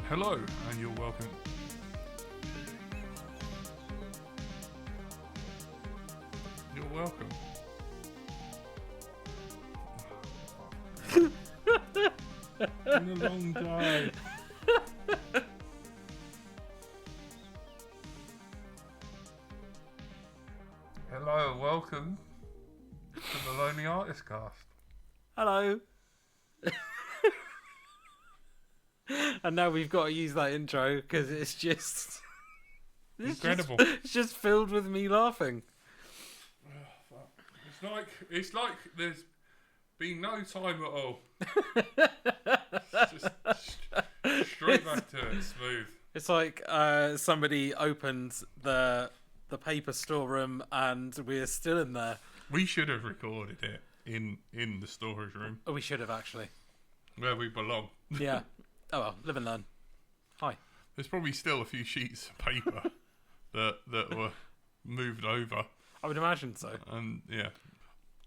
Hello, and you're welcome. You're welcome. It's been a long day. Hello, and welcome to the Lonely Artist Cast. Hello. And now we've got to use that intro because it's just Incredible. It's just filled with me laughing. It's like there's been no time at all. Just straight back to it, smooth. It's like somebody opened the paper storeroom and we're still in there. We should have recorded it in the storage room. Oh, we should have actually. Where we belong. Yeah. Oh well, live and learn. Hi. There's probably still a few sheets of paper that were moved over. I would imagine so. And yeah.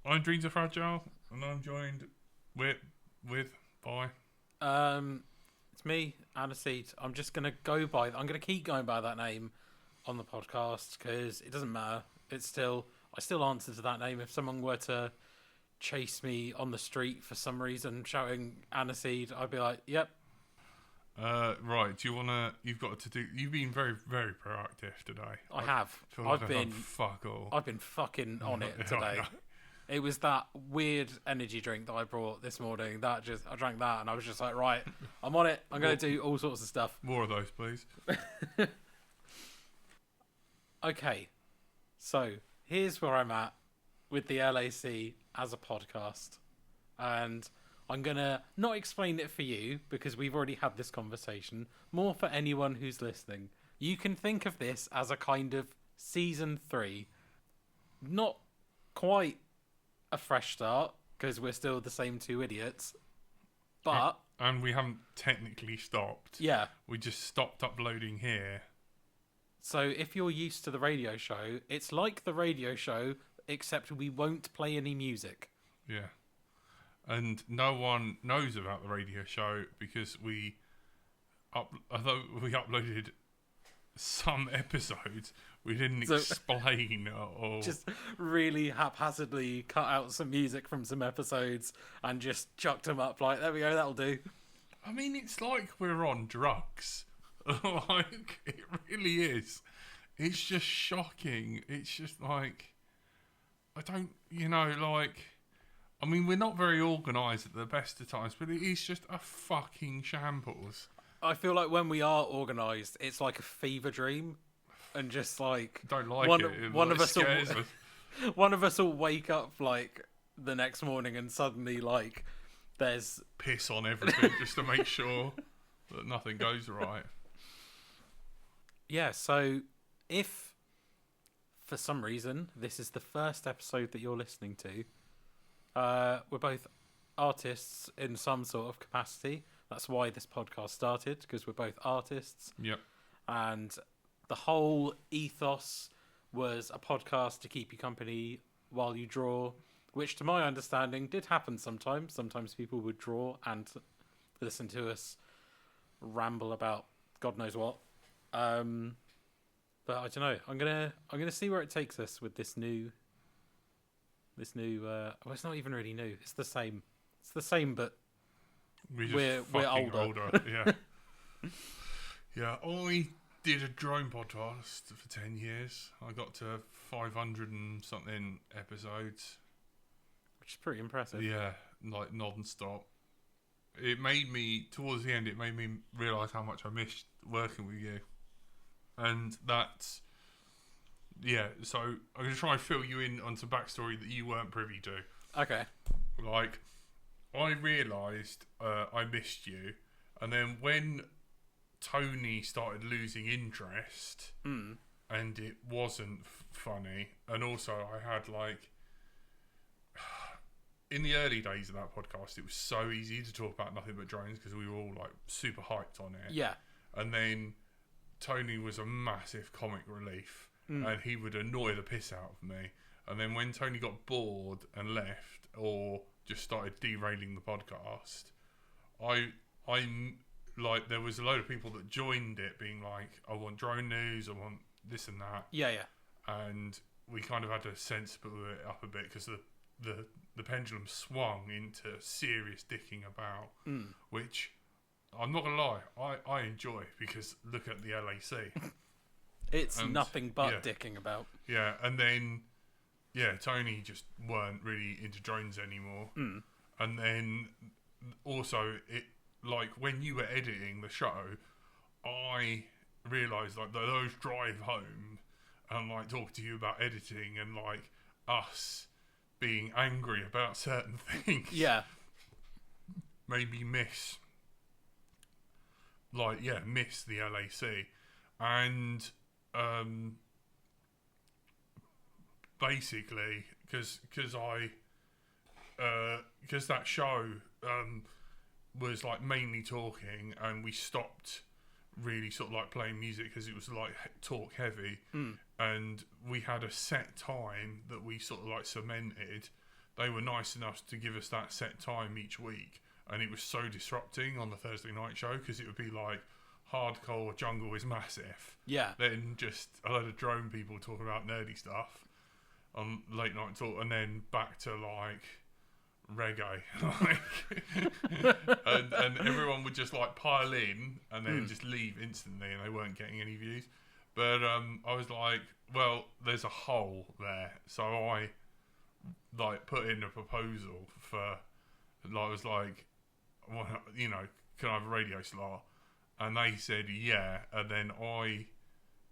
I'm Dreams Are Fragile, and I'm joined by It's me, Anaseed. I'm gonna keep going by that name on the podcast because it doesn't matter. I still answer to that name. If someone were to chase me on the street for some reason shouting Anaseed, I'd be like, yep. Right, you've been very, very proactive today. I have. I've been fuck all. I've been fucking on it today. It was that weird energy drink that I brought this morning. I drank that and I was just like, right, I'm on it. I'm going to do all sorts of stuff. More of those, please. Okay, so here's where I'm at with the LAC as a podcast. And I'm going to not explain it for you because we've already had this conversation. More for anyone who's listening. You can think of this as a kind of season 3. Not quite a fresh start because we're still the same two idiots. But... And we haven't technically stopped. Yeah. We just stopped uploading here. So if you're used to the radio show, it's like the radio show, except we won't play any music. Yeah. And no one knows about the radio show because although we uploaded some episodes, we didn't explain or just really haphazardly cut out some music from some episodes and just chucked them up like, there we go, that'll do. I mean, it's like we're on drugs. Like, it really is. It's just shocking. It's just like, I mean, we're not very organised at the best of times, but it is just a fucking shambles. I feel like when we are organised, it's like a fever dream. And just like... Don't like it. One of us will wake up like the next morning and suddenly like there's... piss on everything just to make sure that nothing goes right. Yeah, so if for some reason this is the first episode that you're listening to, we're both artists in some sort of capacity. That's why this podcast started, because we're both artists. Yep. And the whole ethos was a podcast to keep you company while you draw, which to my understanding did happen sometimes. Sometimes people would draw and listen to us ramble about God knows what. But I don't know. I'm gonna see where it takes us with this new. Well, it's not even really new. It's the same. It's the same, but we're older. Yeah. Yeah. I did a drone podcast for 10 years. I got to 500 and something episodes, which is pretty impressive. Yeah, like non-stop. It made me, towards the end, it made me realise how much I missed working with you. And that's, yeah, so I'm going to try and fill you in on some backstory that you weren't privy to. Okay. Like, I realised I missed you, and then when Tony started losing interest, and it wasn't funny, and also I had like... In the early days of that podcast, it was so easy to talk about nothing but drones because we were all like super hyped on it. Yeah. And then Tony was a massive comic relief, and he would annoy the piss out of me. And then when Tony got bored and left, or just started derailing the podcast, I like there was a load of people that joined it, being like, "I want drone news, I want this and that." Yeah, yeah. And we kind of had to sensible it up a bit because the pendulum swung into serious dicking about, which I'm not gonna lie, I enjoy, because look at the LAC. It's nothing but dicking about. Yeah, and then Tony just weren't really into drones anymore. And then also it, like, when you were editing the show, I realised like those drive home and like talk to you about editing and like us being angry about certain things. Yeah. Made me miss the LAC. And basically because that show was like mainly talking, and we stopped really sort of like playing music because it was like talk heavy, and we had a set time that we sort of like cemented. They were nice enough to give us that set time each week, and it was so disrupting on the Thursday night show because it would be like hardcore jungle is massive, then just a load of drone people talking about nerdy stuff on late night talk, and then back to like reggae, and everyone would just like pile in and then just leave instantly, and they weren't getting any views. But I was like, well, there's a hole there, so I like put in a proposal for, like, I was like, well, you know, can I have a radio slot? And they said yeah, and then I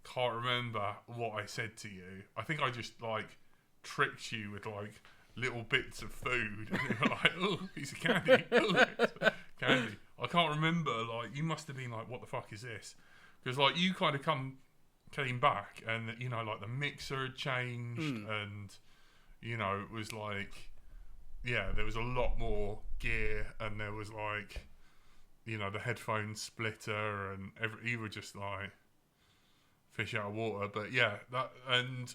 can't remember what I said to you. I think I just like tricked you with like little bits of food, and you were like, oh, piece of candy, candy. I can't remember, like, you must have been like, what the fuck is this? Because like you kind of came back, and you know, like the mixer had changed, and you know, it was like, yeah, there was a lot more gear, and there was like, you know, the headphone splitter, and you were just like fish out of water. But yeah, that, and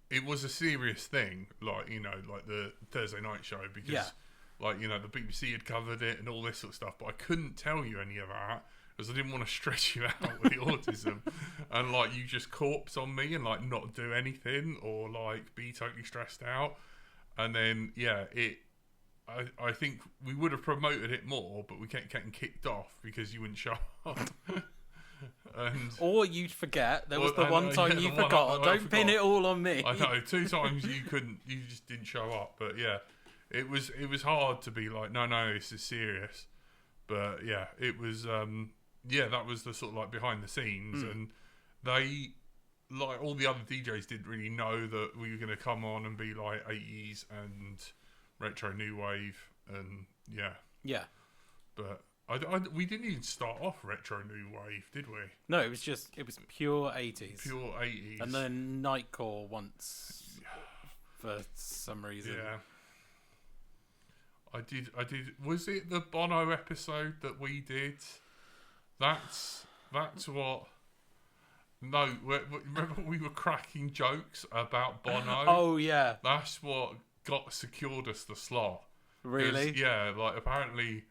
it was a serious thing, like, you know, like the Thursday night show, because like, you know, the BBC had covered it and all this sort of stuff, but I couldn't tell you any of that because I didn't want to stress you out with the autism, and like you just corpse on me and like not do anything or like be totally stressed out. And then I think we would have promoted it more, but we kept getting kicked off because you wouldn't show up. Or you'd forget. There was the one time you forgot. Don't pin it all on me. I know, 2 times you just didn't show up. But yeah, it was hard to be like, no, this is serious. But yeah, it was, that was the sort of like behind the scenes. And they, like all the other DJs, didn't really know that we were going to come on and be like 80s and retro new wave, and yeah. But we didn't even start off retro new wave, did we? No, it was pure 80s. Pure 80s. And then Nightcore once, for some reason. Yeah. I did. Was it the Bono episode that we did? That's what. No, remember we were cracking jokes about Bono? Oh yeah. That's what secured us the slot. Really? Yeah, like apparently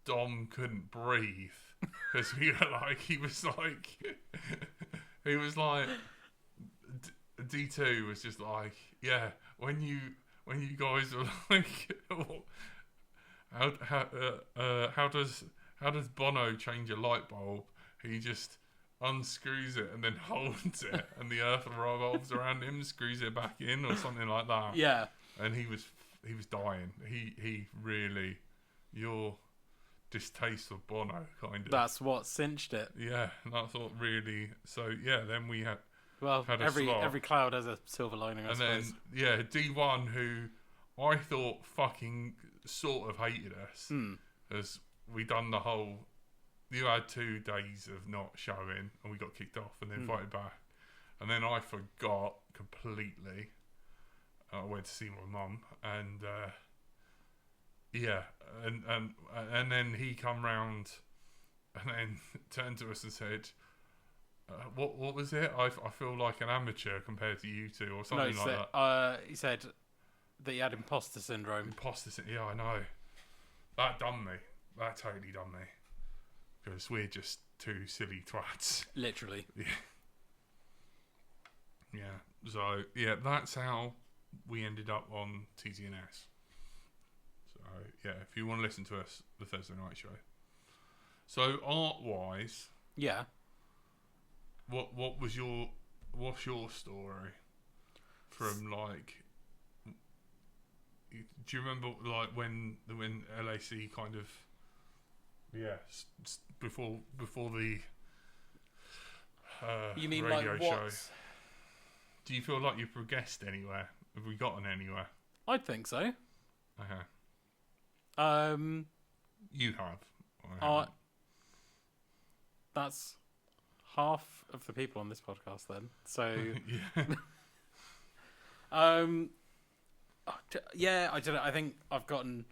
Dom couldn't breathe because he was like D2 was just like, yeah, when you guys were like, how does Bono change a light bulb? He just unscrews it and then holds it, and the earth revolves around him, screws it back in or something like that. Yeah. And he was dying. He really, your distaste of Bono kind of. That's what cinched it. Yeah, that's what really. So yeah, then we had. Well, every cloud has a silver lining, I suppose. Then D1, who I thought fucking sort of hated us, as we done the whole. You had 2 days of not showing, and we got kicked off, and then invited back, and then I forgot completely. I went to see my mum, and and then he come round, and then turned to us and said, "What was it? I feel like an amateur compared to you two, or something like that." He said that he had imposter syndrome. Yeah, I know. That done me. that totally done me. Because we're just two silly twats. Literally. Yeah. Yeah. So, yeah, that's how we ended up on TTNS. So, yeah, if you want to listen to us, the Thursday Night Show. So, art-wise... Yeah. What's your story from, like... Do you remember, like, when LAC kind of... Yeah, before the you mean radio like show. what? Do you feel like you've progressed anywhere? Have we gotten anywhere? I'd think so. Okay. You have. I haven't. That's half of the people on this podcast then. So yeah, I don't know. I think I've gotten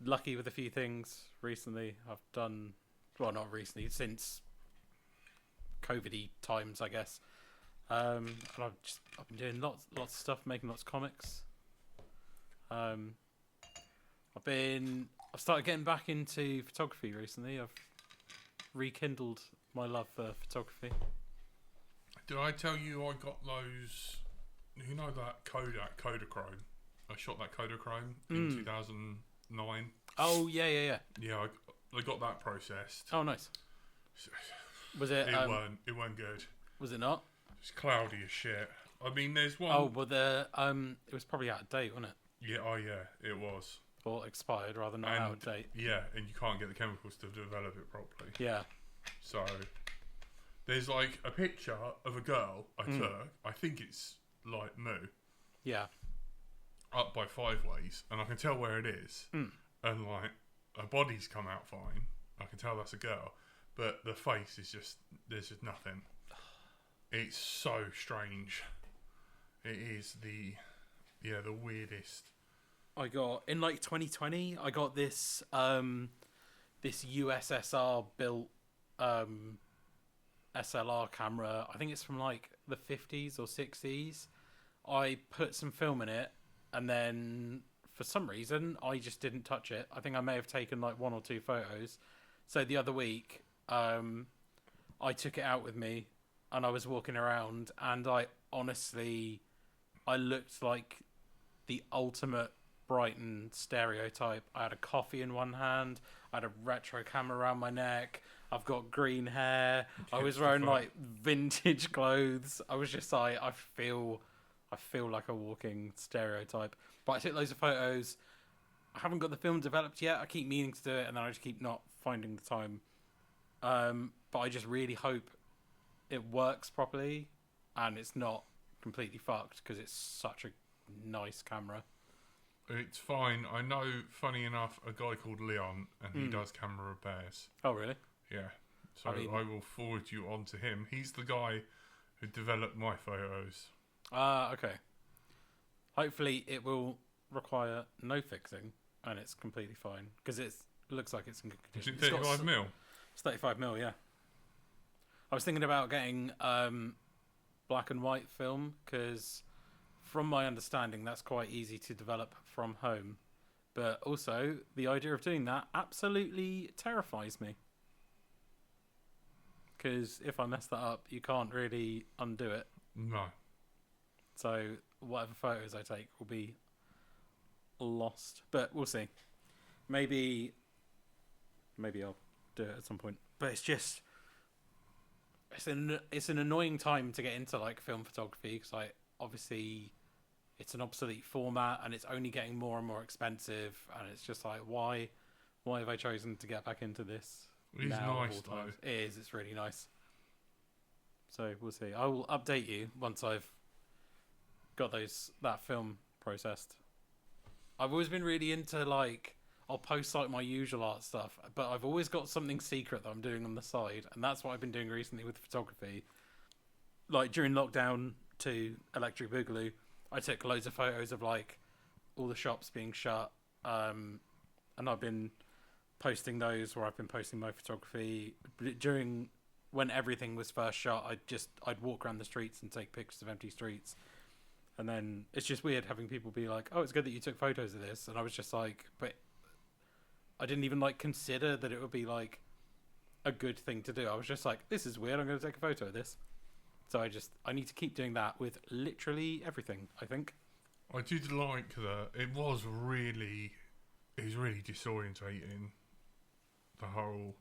lucky with a few things recently. I've done, well, not recently, since COVID-y times, I guess. And I've been doing lots of stuff, making lots of comics. I've started getting back into photography recently. I've rekindled my love for photography. Did I tell you I got those? You know that Kodak Kodachrome? I shot that Kodachrome in 2009. Oh yeah. Yeah, I got that processed. Oh nice. Was it? It weren't good. Was it not? It's cloudy as shit. I mean, there's one. Oh, well, it was probably out of date, wasn't it? Yeah. Oh yeah, it was. Or expired rather than out of date. Yeah, and you can't get the chemicals to develop it properly. Yeah. So there's like a picture of a girl I took. I think it's like Moo. Yeah. Up by 5 ways, and I can tell where it is. And like her body's come out fine. I can tell that's a girl, but the face is there's just nothing. It's so strange. It is the weirdest. I got in like 2020. I got this this USSR built SLR camera. I think it's from like the 50s or 60s. I put some film in it, and then for some reason I just didn't touch it. I think I may have taken like 1 or 2 photos. So the other week, I took it out with me, and I was walking around, and I looked like the ultimate Brighton stereotype. I had a coffee in one hand, I had a retro camera around my neck, I've got green hair, I was wearing like vintage clothes. I was just like, I feel like a walking stereotype. But I took loads of photos. I haven't got the film developed yet. I keep meaning to do it, and then I just keep not finding the time. But I just really hope it works properly and it's not completely fucked, because it's such a nice camera. It's fine. I know, funny enough, a guy called Leon, and he does camera repairs. Oh, really? Yeah. So I will forward you on to him. He's the guy who developed my photos. Okay. Hopefully it will require no fixing, and it's completely fine, because it looks like it's in good condition. Is it 35mm? It's 35mm, yeah. I was thinking about getting black and white film, because from my understanding that's quite easy to develop from home, but also the idea of doing that absolutely terrifies me, because if I mess that up you can't really undo it. No. So whatever photos I take will be lost, but we'll see. Maybe I'll do it at some point. But it's an annoying time to get into like film photography, because like obviously it's an obsolete format and it's only getting more and more expensive, and it's just like, why have I chosen to get back into this? It's nice though. It is. It's really nice. So we'll see. I will update you once I've got that film processed. I've always been really into like, I'll post like my usual art stuff, but I've always got something secret that I'm doing on the side, and that's what I've been doing recently with photography. Like during lockdown to Electric Boogaloo, I took loads of photos of like all the shops being shut, and I've been posting those, where I've been posting my photography. During when everything was first shot, I'd walk around the streets and take pictures of empty streets. And then it's just weird having people be like, "Oh, it's good that you took photos of this," and I was just like, "But I didn't even like consider that it would be like a good thing to do. I was just like, this is weird. I'm going to take a photo of this. So I need to keep doing that with literally everything, I think. I did like that. It was really disorientating. The whole,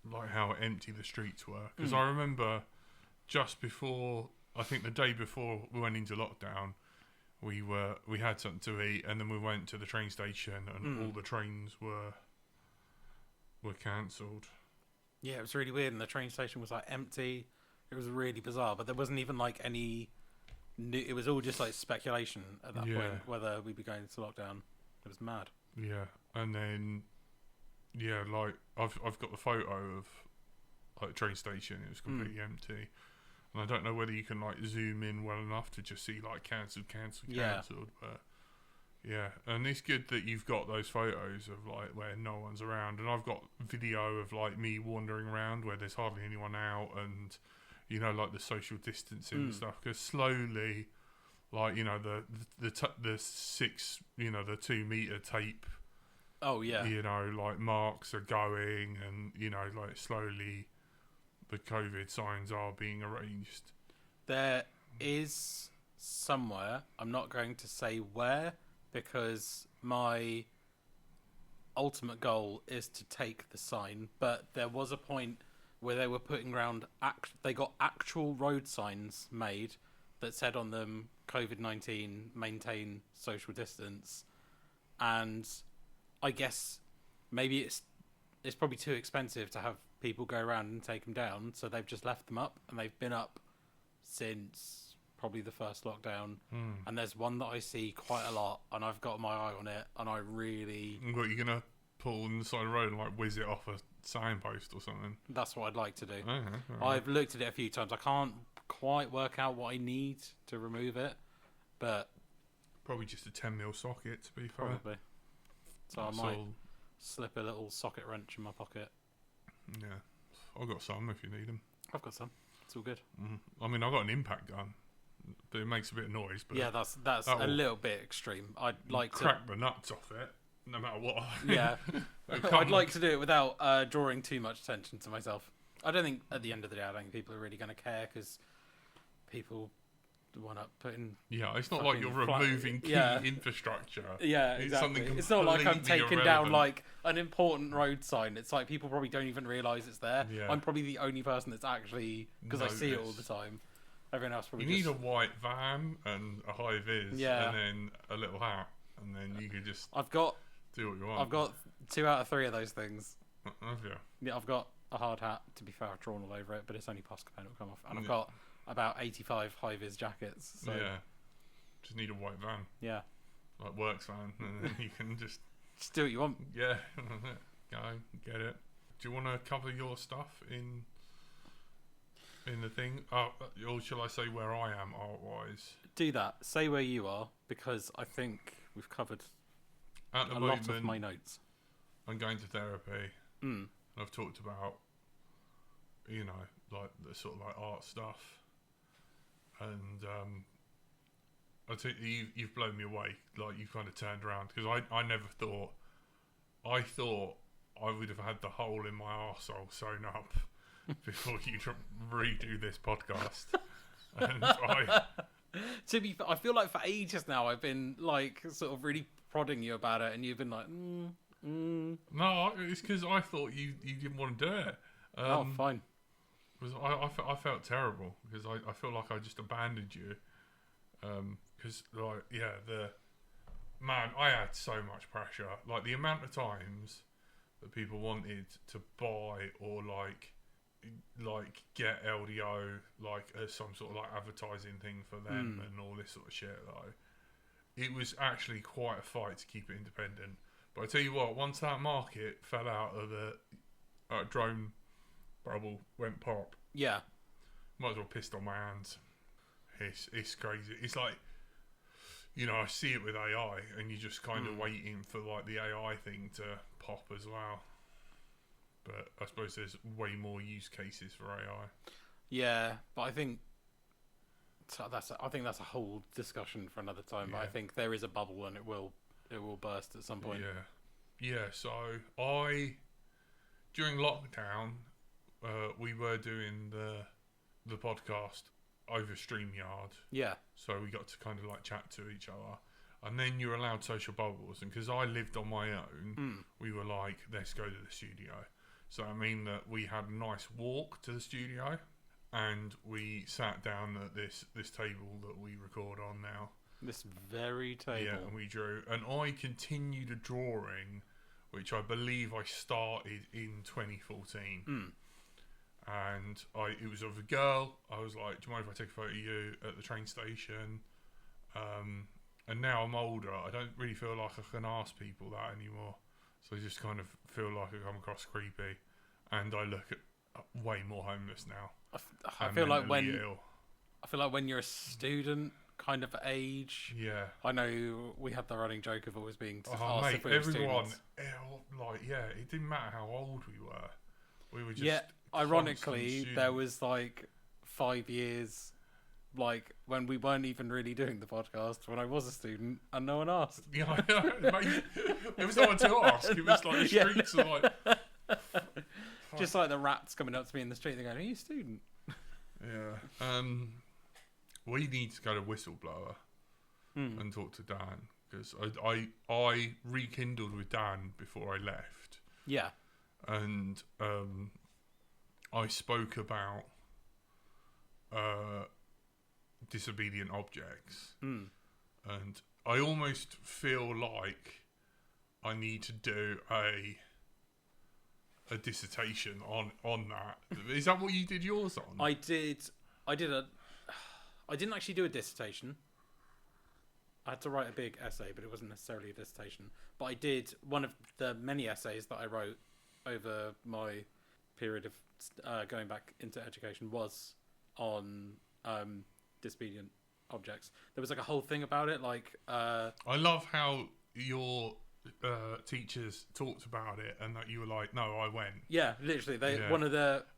like how empty the streets were. Because I remember just before, I think the day before we went into lockdown, we had something to eat, and then we went to the train station, and all the trains were cancelled. Yeah, it was really weird, and the train station was like empty. It was really bizarre, but there wasn't even like any new. It was all just like speculation at that point whether we'd be going into lockdown. It was mad. Yeah, and then like I've got the photo of like the train station. It was completely empty, and I don't know whether you can like zoom in well enough to just see like cancelled, but. Yeah, and it's good that you've got those photos of like where no one's around, and I've got video of like me wandering around where there's hardly anyone out, and like the social distancing and stuff. Because slowly, like the 6, the 2 meter tape. Oh yeah. Like marks are going, and like slowly, the COVID signs are being erased. There is somewhere. I'm not going to say where. Because my ultimate goal is to take the sign, but there was a point where they were putting around. They got actual road signs made that said on them COVID-19, maintain social distance, and I guess maybe it's probably too expensive to have people go around and take them down, so they've just left them up, and they've been up since probably the first lockdown, and there's one that I see quite a lot, and I've got my eye on it, and I really... What, you're going to pull on the side of the road and like whiz it off a signpost or something? That's what I'd like to do. Okay. I've looked at it a few times. I can't quite work out what I need to remove it, but... Probably just a 10mm socket, to be fair. Probably. So I might slip a little socket wrench in my pocket. Yeah. I've got some if you need them. I've got some. It's all good. I mean, I've got an impact gun. But it makes a bit of noise. But yeah, that's a little bit extreme. I'd like to crack the nuts off it, no matter what. Yeah, I'd like to do it without drawing too much attention to myself. I don't think at the end of the day, I don't think people are really going to care because people want to put in. Yeah, it's not like you're removing key infrastructure. Yeah, exactly. It's not like I'm taking down like an important road sign. It's like people probably don't even realise it's there. Yeah. I'm probably the only person that's actually because I see it all the time. Everyone else probably. You need a white van and a high vis, and then a little hat, and then you could just. I've got. Do what you want. I've got 2 out of 3 of those things. Have you? Yeah, I've got a hard hat. To be fair, I've drawn all over it, but it's only Posca paint will come off, and I've got about 85 high vis jackets. So. Yeah, just need a white van. Yeah, like works van, and then you can just do what you want. Yeah, go get it. Do you want to cover your stuff in the thing? Or shall I say where I am art-wise? Do that. Say where you are, because I think we've covered a lot of my notes. I'm going to therapy. And I've talked about, like the sort of like art stuff. And I think you've blown me away. Like you've kind of turned around because I never thought. I thought I would have had the hole in my arsehole sewn up before you redo this podcast. And I feel like for ages now I've been like sort of really prodding you about it, and you've been like, No, it's because I thought you didn't want to do it. Oh, fine. I felt terrible because I feel like I just abandoned you. Because I had so much pressure. Like the amount of times that people wanted to buy or like get LDO like as some sort of like advertising thing for them and all this sort of shit. Like it was actually quite a fight to keep it independent. But I tell you what, once that market fell out of the drone bubble went pop, yeah, might as well pissed on my hands. It's crazy. It's like, I see it with AI, and you're just kind of waiting for like the AI thing to pop as well. But I suppose there's way more use cases for AI. Yeah, but I think that's a whole discussion for another time. Yeah. But I think there is a bubble, and it will burst at some point. Yeah, Yeah, so during lockdown, we were doing the podcast over StreamYard. Yeah. So we got to kind of like chat to each other. And then you're allowed social bubbles. And because I lived on my own, we were like, let's go to the studio. So I mean that we had a nice walk to the studio. And we sat down at this table that we record on now. This very table. Yeah, and we drew. And I continued a drawing, which I believe I started in 2014. And it was of a girl. I was like, do you mind if I take a photo of you at the train station? And now I'm older, I don't really feel like I can ask people that anymore. So I just kind of feel like I come across creepy. And I look at way more homeless now. I feel like when you're a student kind of age. Yeah. I know we had the running joke of always being oh, asked mate, if we were everyone, students. It didn't matter how old we were. We were just ironically, constant there was like 5 years, like when we weren't even really doing the podcast when I was a student, and no one asked. Yeah, I know, mate. There was no one to ask. It was like the streets were like, just like the rats coming up to me in the street. They're going, "Are you a student?" Yeah. We need to go to Whistleblower and talk to Dan, because I rekindled with Dan before I left. Yeah. And I spoke about disobedient objects, and I almost feel like I need to do a dissertation on that. Is that what you did yours on? I didn't actually do a dissertation. I had to write a big essay, but it wasn't necessarily a dissertation. But I did one of the many essays that I wrote over my period of going back into education was on disobedient objects. There was like a whole thing about it. Like I love how your teachers talked about it, and that you were like, "No, I went." Yeah, literally.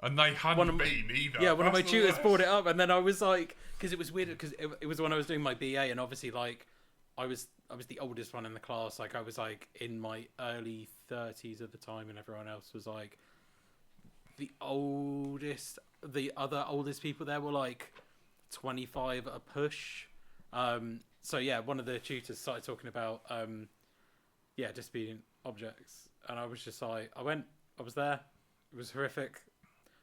And they hadn't been either. Yeah, one of my tutors brought it up, and then I was like, because it was weird, because it was when I was doing my BA, and obviously like I was the oldest one in the class. Like I was like in my early 30s at the time, and everyone else was like the oldest. The other oldest people there were like 25 at a push. So yeah, one of the tutors started talking about disobedient objects, and I was just like, I was there. It was horrific.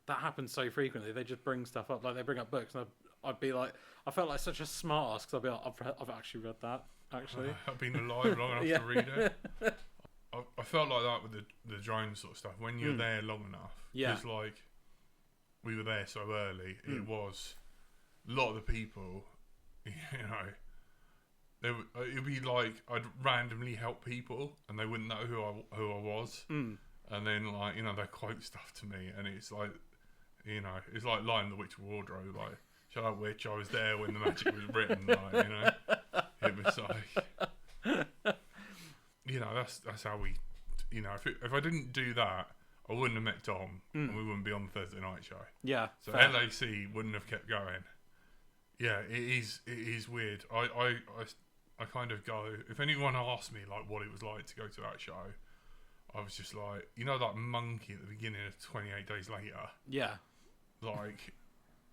That happens so frequently. They just bring stuff up, like they bring up books, and I'd be like, I felt like such a smart ass, because I'd be like, I've actually read that. Actually, I've been alive long enough to read it. I felt like that with the drone sort of stuff. When you're there long enough, because like we were there so early, it was a lot of the people, you know. It'd be like I'd randomly help people, and they wouldn't know who I was, and then like they quote stuff to me, and it's like, it's like Lion the Witch Wardrobe, like, "Shut up, witch! I was there when the magic was written." Like, it was like, that's how we, if I didn't do that, I wouldn't have met Dom, and we wouldn't be on the Thursday night show. Yeah. So fair. LAC wouldn't have kept going. Yeah, it is weird. I kind of go, if anyone asked me like what it was like to go to that show, I was just like, that monkey at the beginning of 28 Days Later. Yeah. Like,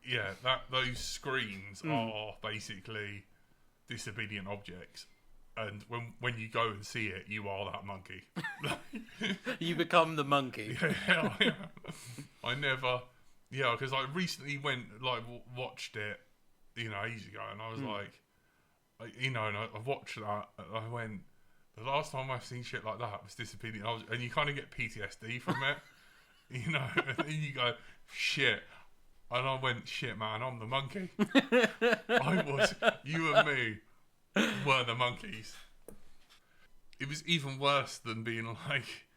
yeah, those screens are basically disobedient objects, and when you go and see it, you are that monkey. You become the monkey. Yeah. I never, because I recently went watched it, ages ago, and I was like. And I watched that, and I went, the last time I've seen shit like that was disobedient, and you kind of get PTSD from it, and then you go, shit, and I went, shit, man, I'm the monkey. You and me were the monkeys. It was even worse than being like,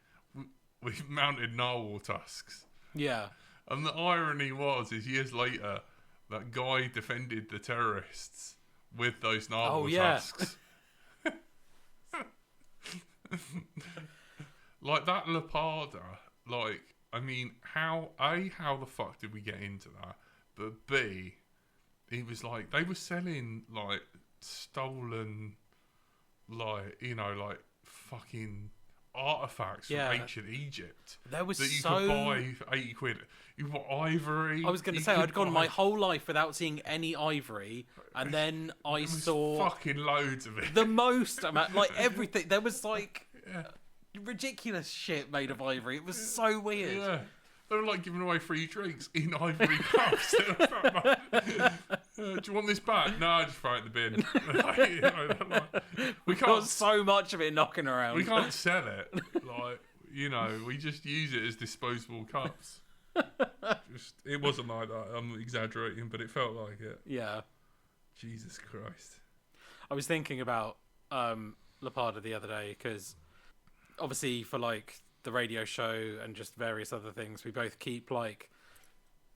we mounted narwhal tusks. Yeah. And the irony is years later, that guy defended the terrorists with those narwhal tusks. Like that Leparda, how the fuck did we get into that? But B, he was like, they were selling like stolen, fucking artifacts Yeah. from ancient Egypt There was that you so... could buy for 80 quid. You've got ivory. I was going to say, I'd gone my whole life without seeing any ivory, and then I saw fucking loads of it. the most amount, like everything. There was like ridiculous shit made of ivory. It was so weird. Yeah. They were like giving away free drinks in ivory cups. Do you want this back? No, just throw it in the bin. We got so much of it knocking around. We can't sell it. Like, we just use it as disposable cups. It wasn't like that. I'm exaggerating, but it felt like it. Yeah. Jesus Christ. I was thinking about Lapada the other day because obviously for like the radio show and just various other things, we both keep like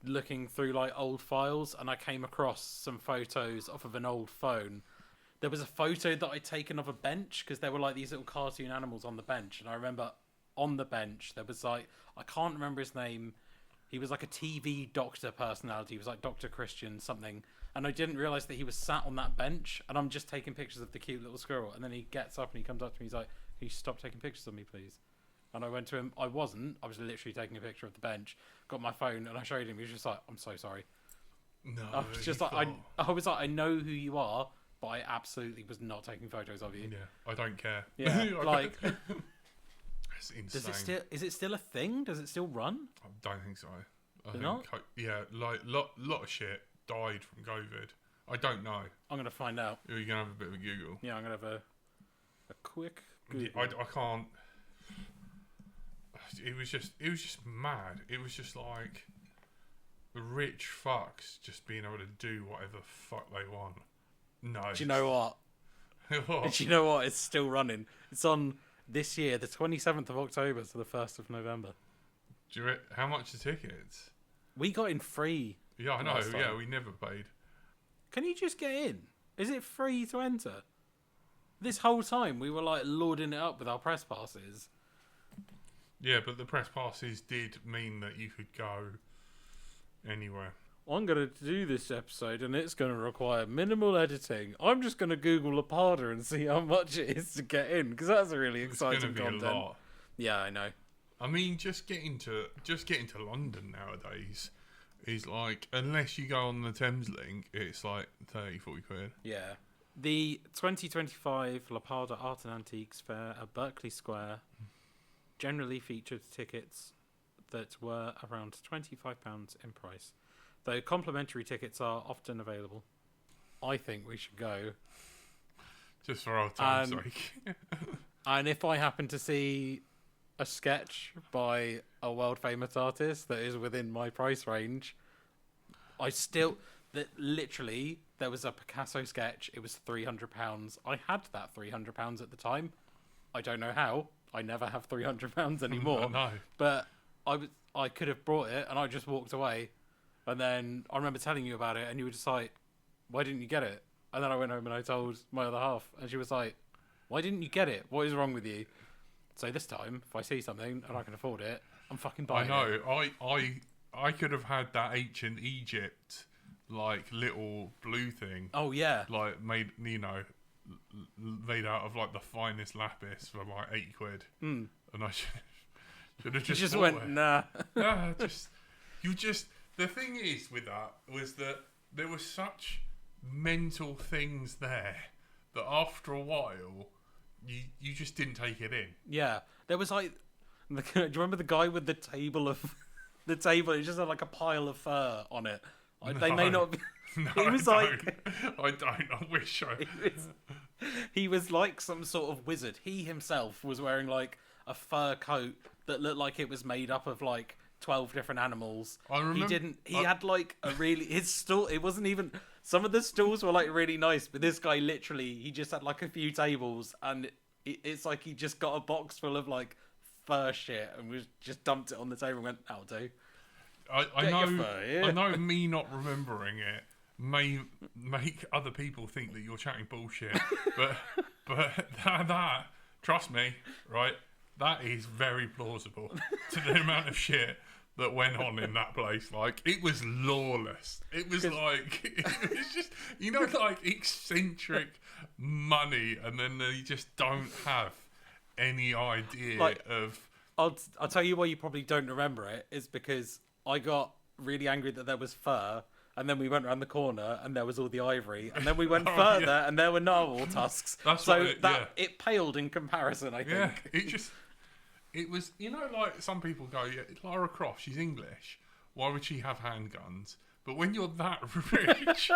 looking through like old files, and I came across some photos off of an old phone. There was a photo that I'd taken of a bench because there were like these little cartoon animals on the bench, and I remember on the bench there was like, I can't remember his name. He was like a TV doctor personality. He was like Dr. Christian something. And I didn't realise that he was sat on that bench, and I'm just taking pictures of the cute little squirrel. And then he gets up and he comes up to me. He's like, "Can you stop taking pictures of me, please?" And I went to him. I wasn't. I was literally taking a picture of the bench. Got my phone and I showed him. He was just like, "I'm so sorry." No. I was just like, I was like, I know who you are, but I absolutely was not taking photos of you. Yeah, I don't care. Yeah, like, it's insane. is it still a thing? Does it still run? I don't think so. I think not? Like lot of shit died from COVID. I don't know. I'm gonna find out. You're gonna have a bit of a Google. Yeah, I'm gonna have a quick Google. I can't. It was just mad. It was just like the rich fucks just being able to do whatever the fuck they want. No. Do you know what? What? Do you know what? It's still running. It's on this year, the 27th of October to the 1st of November. How much are tickets? We got in free. Yeah, I know. last time. Yeah, we never paid. Can you just get in? Is it free to enter? This whole time we were like lording it up with our press passes. Yeah, but the press passes did mean that you could go anywhere. I'm going to do this episode and it's going to require minimal editing. I'm just going to Google Lapada and see how much it is to get in, because that's a really exciting It's going to be content. a lot. Yeah, I know. I mean, just getting to London nowadays is like, unless you go on the Thames Link, it's like 30, 40 quid. Yeah. The 2025 Lapada Art and Antiques Fair at Berkeley Square generally featured tickets that were around £25 in price, though complimentary tickets are often available. I think we should go. Just for old time's sake. And if I happen to see a sketch by a world famous artist that is within my price range, literally there was a Picasso sketch. It was £300. I had that £300 at the time. I don't know how. I never have £300 anymore. No. But I could have brought it and I just walked away. And then I remember telling you about it and you were just like, "Why didn't you get it?" And then I went home and I told my other half and she was like, "Why didn't you get it? What is wrong with you?" So this time, if I see something and I can afford it, I'm fucking buying it. I know. I could have had that ancient Egypt, like, little blue thing. Oh, yeah. Like, made out of, like, the finest lapis for, like, 80 quid. Mm. And I should have You just just bought went, it. nah. The thing is with that was that there were such mental things there that after a while, you just didn't take it in. Yeah. There was like, do you remember the guy with the table of, the table, it just had like a pile of fur on it. They may not be. No, He was I like, don't. I don't. I wish I. he was like some sort of wizard. He himself was wearing like a fur coat that looked like it was made up of like 12 different animals. I remember. He had like a really, his stool, it wasn't even, some of the stools were like really nice, but this guy literally, he just had like a few tables and it's like he just got a box full of like fur shit and was just dumped it on the table and went, "That'll do." I know me not remembering it may make other people think that you're chatting bullshit, but that trust me, right? That is very plausible to the amount of shit that went on in that place. Like, it was lawless. It was just, you know, like eccentric money, and then they just don't have any idea Like- of. I'll tell you why you probably don't remember it. Is because I got really angry that there was fur, and then we went around the corner and there was all the ivory, and then we went Oh, further yeah. and there were narwhal tusks. That's so what it paled in comparison, I Yeah, think. it was, like some people go, yeah, Lara Croft, she's English. Why would she have handguns? But when you're that rich,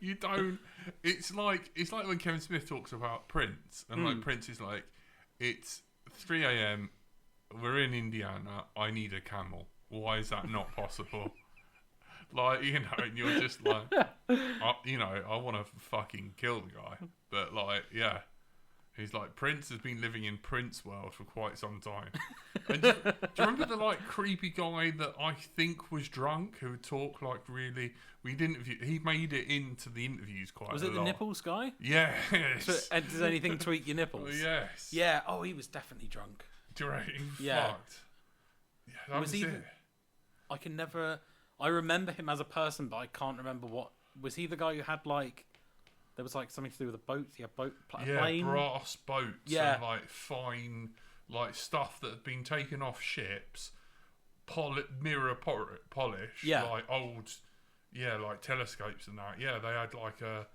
you don't. It's like when Kevin Smith talks about Prince, and like Prince is like, it's 3 a.m. We're in Indiana. I need a camel. Why is that not possible? Like, and you're just like, I want to fucking kill the guy. But like, yeah. He's like, Prince has been living in Prince world for quite some time. And do you remember the like creepy guy that I think was drunk who would talk like really? He made it into the interviews quite a lot. Was it the nipples guy? Yes. And does anything tweak your nipples? Yes. Yeah. Oh, he was definitely drunk. Do you reckon? Yeah. Fucked. Yeah, that was it. I can never. I remember him as a person, but I can't remember what. Was he the guy who had like? There was like something to do with a boat. He had plane. Brass boats. Yeah. And like fine, like stuff that had been taken off ships, mirror polish. Yeah. Like old, like telescopes and that. Yeah, they had like a,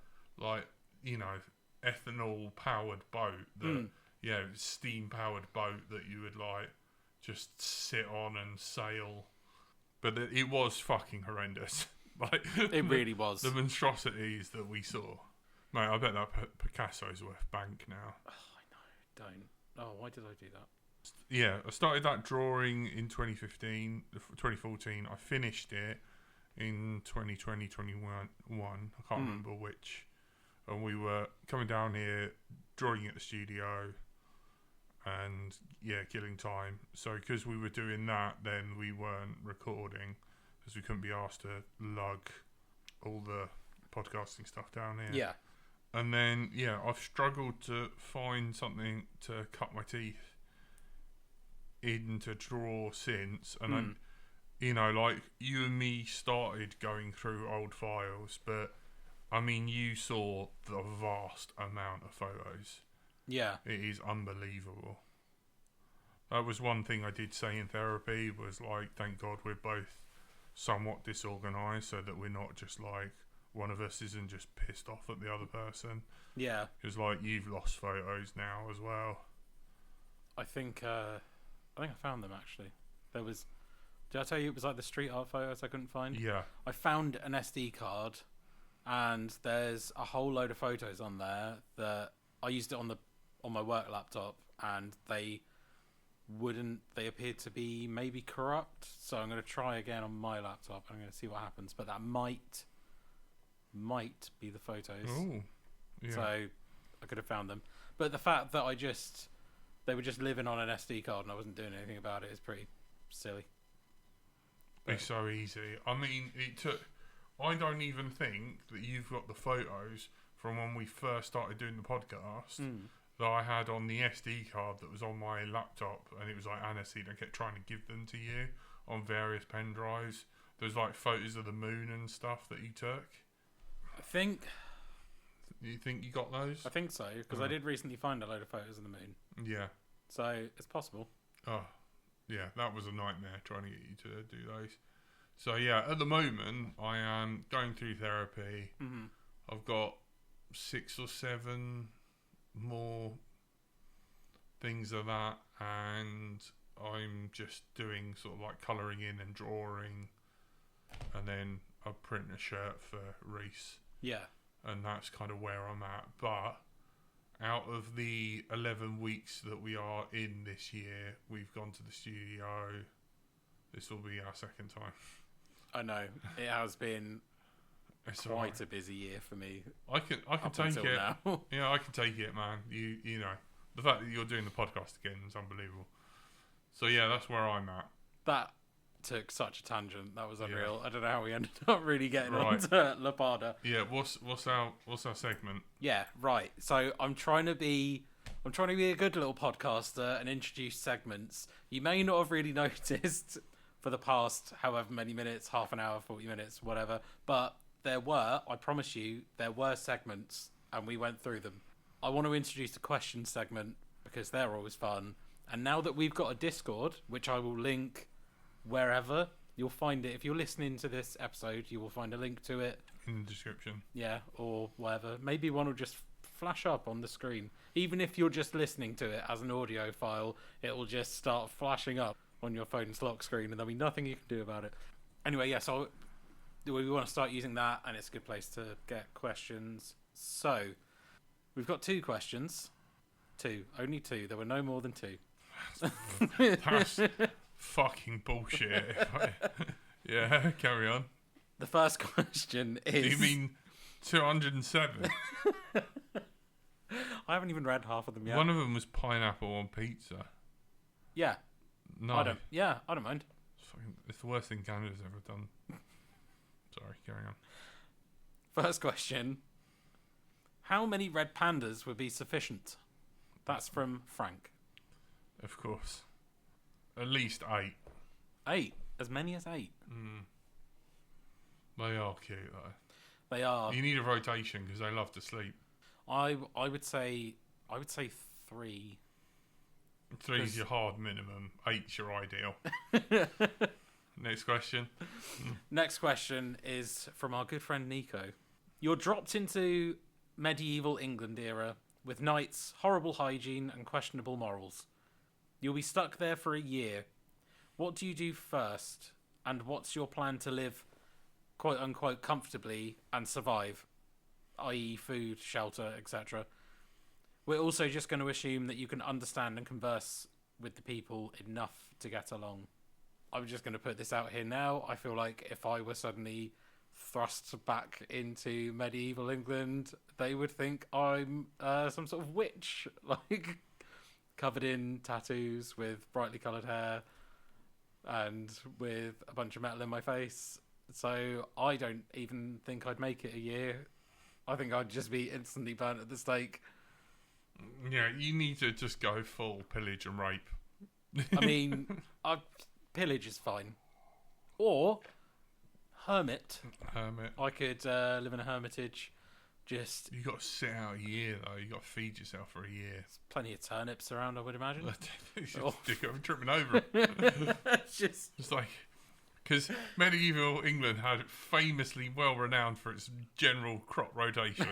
ethanol powered boat that, steam powered boat that you would like just sit on and sail. But it was fucking horrendous. Like It really was. The monstrosities that we saw. Mate, I bet that Picasso's worth bank now. Oh, I know. Don't. Oh, why did I do that? Yeah, I started that drawing in 2014. I finished it in 2020, 21. I can't remember which. And we were coming down here, drawing at the studio, and killing time. So because we were doing that, then we weren't recording, because we couldn't be asked to lug all the podcasting stuff down here. Yeah. And then, I've struggled to find something to cut my teeth in to draw since. And like you and me started going through old files, but I mean, you saw the vast amount of photos. Yeah. It is unbelievable. That was one thing I did say in therapy, was like, thank God we're both somewhat disorganised, so that we're not just like, one of us isn't just pissed off at the other person. Yeah. Because like you've lost photos now as well. I think I found them actually. There was. Did I tell you it was like the street art photos I couldn't find? Yeah. I found an SD card, and there's a whole load of photos on there that I used it on my work laptop, and they appeared to be maybe corrupt. So I'm going to try again on my laptop. I'm going to see what happens, but that might be the photos. Oh, yeah. So I could have found them, but the fact that they were just living on an SD card and I wasn't doing anything about it is pretty silly. It's so easy. I mean, I don't even think that you've got the photos from when we first started doing the podcast that I had on the SD card that was on my laptop, and it was like Anaseed. I kept trying to give them to you on various pen drives. There's like photos of the moon and stuff that you took. You think you got those? I think so, because I did recently find a load of photos of the moon. Yeah. So it's possible. Oh, yeah, that was a nightmare trying to get you to do those. So yeah, at the moment I am going through therapy. Mm-hmm. I've got 6 or 7 more things of that, and I'm just doing sort of like colouring in and drawing, and then I'll print a shirt for Reese. Yeah. And that's kind of where I'm at. But out of the 11 weeks that we are in this year, we've gone to the studio. This will be our second time. I know. It has been It's quite a busy year for me. I can take it. Now. Yeah, I can take it, man. You know, the fact that you're doing the podcast again is unbelievable. So yeah, that's where I'm at. That took such a tangent. That was unreal. I don't know how we ended up really getting Right. onto Lapada. Yeah, what's our segment? Yeah, right. So I'm trying to be a good little podcaster and introduce segments. You may not have really noticed for the past however many minutes, half an hour, 40 minutes, whatever, but I promise you, there were segments and we went through them. I want to introduce a question segment because they're always fun. And now that we've got a Discord, which I will link wherever, you'll find it. If you're listening to this episode, you will find a link to it. In the description. Yeah, or whatever. Maybe one will just flash up on the screen. Even if you're just listening to it as an audio file, it will just start flashing up on your phone's lock screen and there'll be nothing you can do about it. Anyway, yeah, so we want to start using that, and it's a good place to get questions. So, we've got 2 questions. 2. Only 2. There were no more than 2. That's fucking bullshit. Yeah, carry on. The first question is... Do you mean 207? I haven't even read half of them yet. One of them was pineapple on pizza. Yeah. No. I don't mind. It's the worst thing Canada's ever done. Sorry, carry on. First question. How many red pandas would be sufficient? That's from Frank. Of course. At least 8. 8? As many as 8? They are cute, though. They are. You need a rotation because they love to sleep. I would say 3. 3's your hard minimum. 8's your ideal. Next question. Next question is from our good friend Nico. You're dropped into medieval England era with knights, horrible hygiene, and questionable morals. You'll be stuck there for a year. What do you do first? And what's your plan to live, quote unquote, comfortably and survive? I.e. food, shelter, etc. We're also just going to assume that you can understand and converse with the people enough to get along. I'm just going to put this out here now. I feel like if I were suddenly thrust back into medieval England, they would think I'm some sort of witch, like covered in tattoos with brightly coloured hair and with a bunch of metal in my face. So I don't even think I'd make it a year. I think I'd just be instantly burnt at the stake. Yeah, you need to just go full pillage and rape. I mean, pillage is fine. Or hermit. I could live in a hermitage. Just you got to sit out a year though. You got to feed yourself for a year. Plenty of turnips around, I would imagine. Tripping over. It's like because medieval England had famously well renowned for its general crop rotation.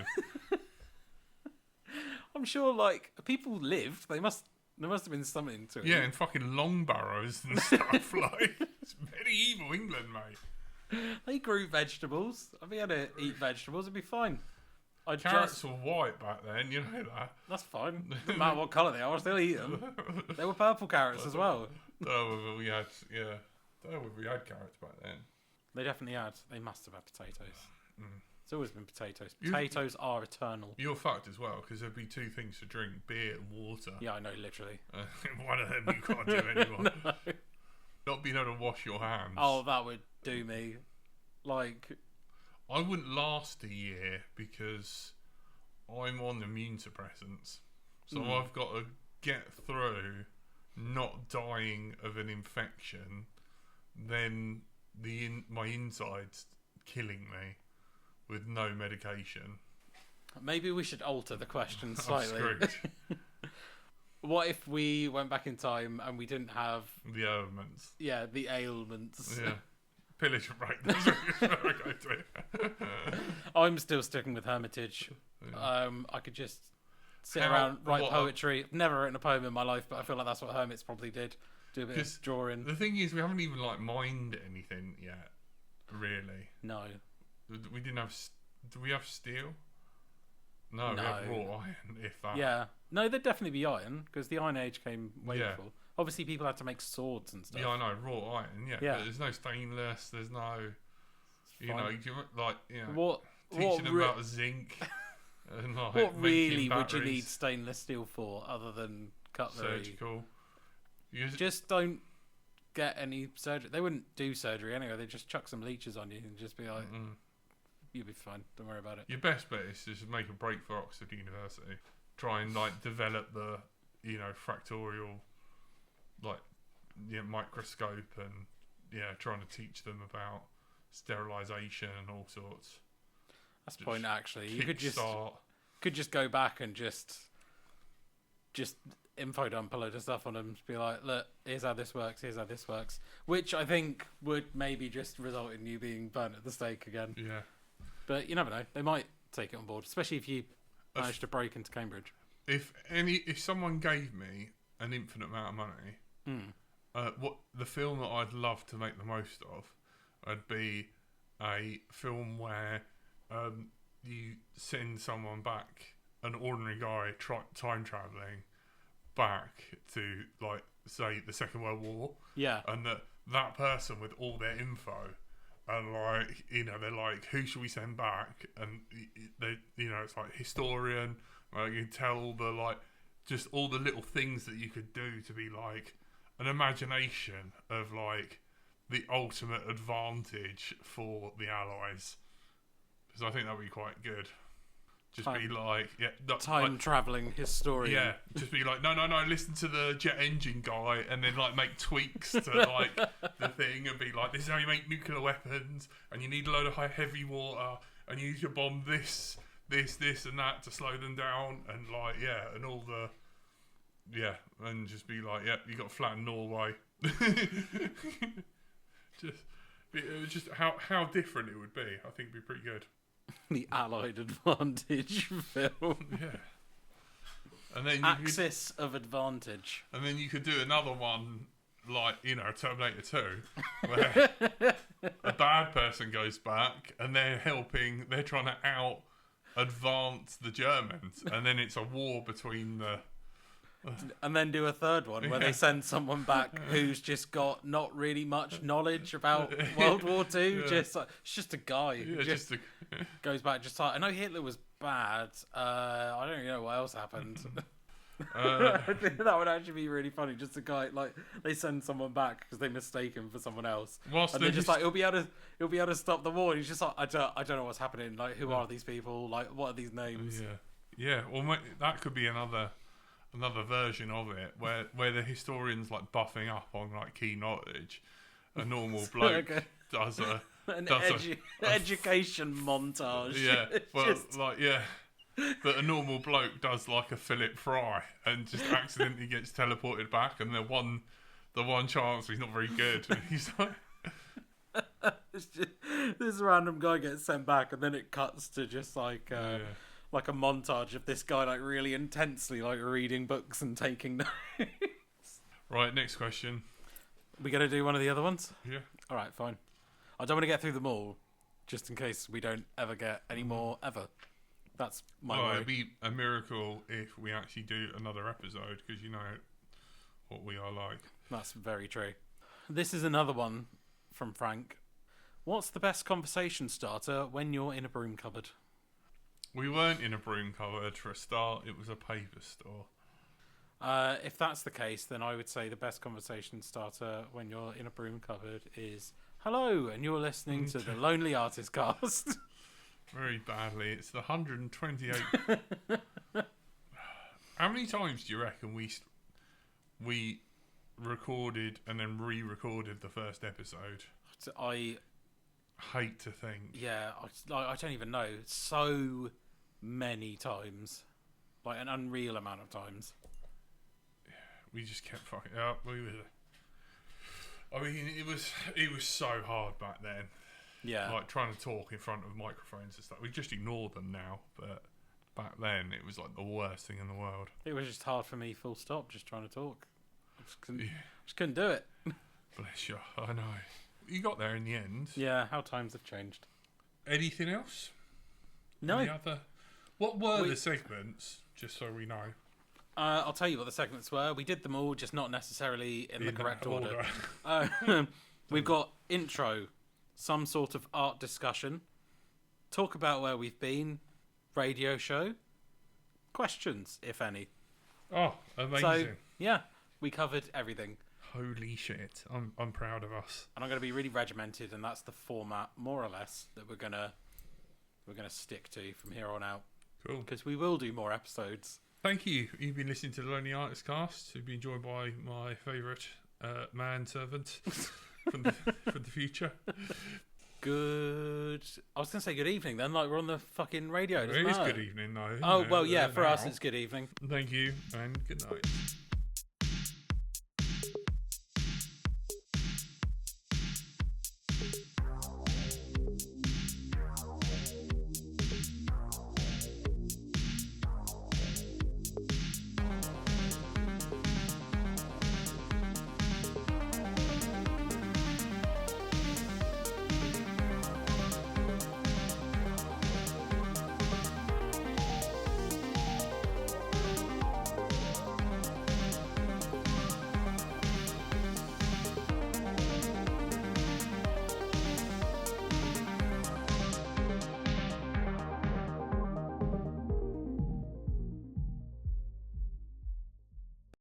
I'm sure, like people lived. There must have been something to it. Yeah, and fucking long barrows and stuff. Like it's medieval England, mate. They grew vegetables. I'd be able to eat vegetables. It'd be fine. Carrots were white back then, you know that. That's fine. Doesn't matter what colour they are, I'll still eat them. They were purple carrots as well. We had carrots back then. They definitely had. They must have had potatoes. Mm. It's always been potatoes. Potatoes are eternal. You're fucked as well, because there'd be 2 things to drink, beer and water. Yeah, I know, literally. One of them you can't do anymore. No. Not being able to wash your hands. Oh, that would do me. Like... I wouldn't last a year because I'm on immune suppressants. So I've got to get through not dying of an infection, then my insides killing me with no medication. Maybe we should alter the question slightly. I'm screwed. What if we went back in time and we didn't have... The ailments. Yeah, the ailments. Yeah. Pillage and rape. That's what I go to. I'm still sticking with hermitage. Yeah. I could just sit around, write poetry. I've never written a poem in my life, but I feel like that's what hermits probably did. Do a bit of drawing. The thing is, we haven't even mined anything yet. Really? No. We didn't have... Do we have steel? No, we have raw iron, if that. Yeah. No, there'd definitely be iron, because the Iron Age came way before. Obviously, people had to make swords and stuff. Yeah, I know, raw iron, yeah. But there's no stainless, there's no... teaching them about zinc. And, what really would you need stainless steel for, other than cutlery? Surgical. Just don't get any surgery. They wouldn't do surgery anyway. They'd just chuck some leeches on you and just be like, you'll be fine. Don't worry about it. Your best bet is to just make a break for Oxford University. Try and develop the, fractorial, microscope and trying to teach them about sterilisation and all sorts. That's the point, actually. You could just could just go back and just info dump a load of stuff on them. Be like, look, here's how this works. Here's how this works. Which I think would maybe just result in you being burnt at the stake again. Yeah. But you never know. They might take it on board, especially if you manage to break into Cambridge. If someone gave me an infinite amount of money, what the film that I'd love to make the most of would be a film where you send someone back, an ordinary guy time travelling back to, like, say, the Second World War. Yeah. And that person with all their info, and, like, you know, they're like, who should we send back? And they, you know, it's like historian. Like, you tell the, like, just all the little things that you could do to be like an imagination of, like, the ultimate advantage for the Allies. Because I think that would be quite good. Just be like, time travelling historian. Yeah, just be like, no, listen to the jet engine guy, and then, like, make tweaks to, like, the thing, and be like, this is how you make nuclear weapons, and you need a load of heavy water, and you need to bomb this, and that to slow them down, and, like, and all the, and just be like, you got to flatten Norway. just how different it would be. I think it'd be pretty good. The Allied advantage film. Yeah. And then Axis of advantage. And then you could do another one, like, you know, Terminator 2, where a bad person goes back and they're trying to out-advance the Germans. And then it's a war between the... And then do a third one where they send someone back who's just got not really much knowledge about World War II. Yeah. It's just a guy who goes back. Just like, I know Hitler was bad. I don't even know what else happened. I think that would actually be really funny. Just a guy, like, they send someone back because they mistake him for someone else, and they're just like, he'll be able to stop the war. And he's just like, I don't know what's happening. Like, who are these people? Like, what are these names? Yeah. Well, that could be another version of it where the historian's, like, buffing up on, like, key knowledge. A normal bloke does an education montage. Yeah, but a normal bloke does, like, a Philip Fry and just accidentally gets teleported back, and the one chance he's not very good. And he's like, this random guy gets sent back, and then it cuts to just like like a montage of this guy, like, really intensely, like, reading books and taking notes. Right, next question. We gonna do one of the other ones? Yeah. All right, fine. I don't want to get through them all, just in case we don't ever get any more ever. That's my worry. It'd be a miracle if we actually do another episode, because you know what we are like. That's very true. This is another one from Frank. What's the best conversation starter when you're in a broom cupboard? We weren't in a broom cupboard for a start. It was a paper store. If that's the case, then I would say the best conversation starter when you're in a broom cupboard is, hello, and you're listening to the Lonely Artist Cast. Very badly. It's the 128. How many times do you reckon we recorded and then re-recorded the first episode? I hate to think. Yeah, I don't even know. So many times. Like, an unreal amount of times. We just kept fucking up. I mean, it was so hard back then. Yeah. Like, trying to talk in front of microphones and stuff. We just ignore them now, but back then it was like the worst thing in the world. It was just hard for me, full stop, just trying to talk. I just couldn't do it. Bless you. I know. You got there in the end. Yeah, how times have changed. Anything else? No. Any other? What were the segments, just so we know? I'll tell you what the segments were. We did them all, just not necessarily in the correct order. We've got intro, some sort of art discussion, talk about where we've been, radio show, questions, if any. Oh, amazing. So, yeah, we covered everything. Holy shit. I'm proud of us. And I'm going to be really regimented, and that's the format, more or less, that we're gonna stick to from here on out. Cool. Because we will do more episodes. Thank you. You've been listening to the Lonely Artist Cast. You've been joined by my favourite manservant from the future. Good. I was going to say good evening then, like we're on the fucking radio. It is good evening, though. Oh, well, yeah, for us it's good evening. Thank you, and good night.